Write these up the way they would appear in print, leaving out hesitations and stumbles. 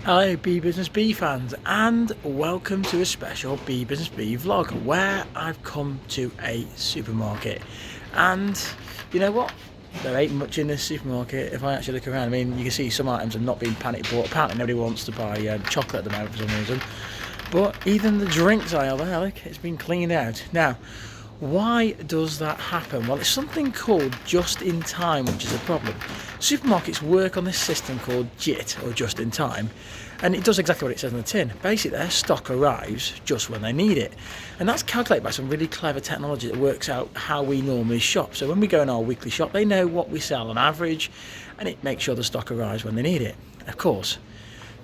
Hello Bee Business Bee fans, and welcome to a special Bee Business Bee vlog where I've come to a supermarket. And you know what? There ain't much in this supermarket if I actually look around. I mean, you can see some items have not been panic bought. Apparently nobody wants to buy chocolate at the moment for some reason. But even the drinks aisle there, look, it's been cleaned out. Now, why does that happen? Well, it's something called just in time, which is a problem. Supermarkets work on this system called JIT, or just in time, and it does exactly what it says on the tin. Basically, their stock arrives just when they need it, and that's calculated by some really clever technology that works out how we normally shop. So when we go in our weekly shop, they know what we sell on average, and it makes sure the stock arrives when they need it. Of course,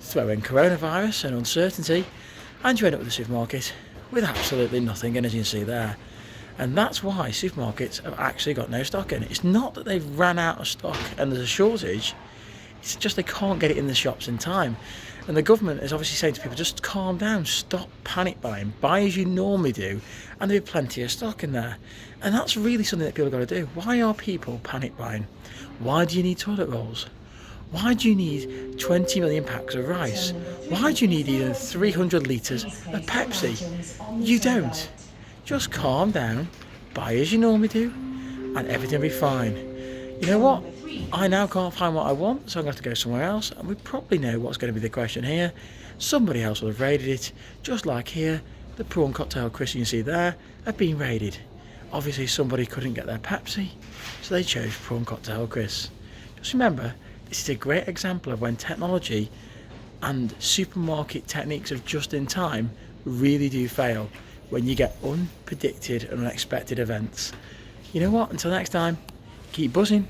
throw in coronavirus and uncertainty, and you end up with a supermarket with absolutely nothing, and as you can see there. And that's why supermarkets have actually got no stock in. It's not that they've ran out of stock and there's a shortage, it's just they can't get it in the shops in time. And the government is obviously saying to people, just calm down, stop panic buying, buy as you normally do, and there'll be plenty of stock in there. And that's really something that people have got to do. Why are people panic buying? Why do you need toilet rolls? Why do you need 20 million packs of rice? Why do you need even 300 litres of Pepsi? You don't. Just calm down, buy as you normally do, and everything will be fine. You know what? I now can't find what I want, so I'm going to have to go somewhere else, and we probably know what's going to be the question here. Somebody else will have raided it, just like here, the prawn cocktail crisps you can see there have been raided. Obviously somebody couldn't get their Pepsi, so they chose prawn cocktail crisps. Just remember, this is a great example of when technology and supermarket techniques of just in time really do fail. When you get unpredicted and unexpected events. You know what? Until next time, keep buzzing.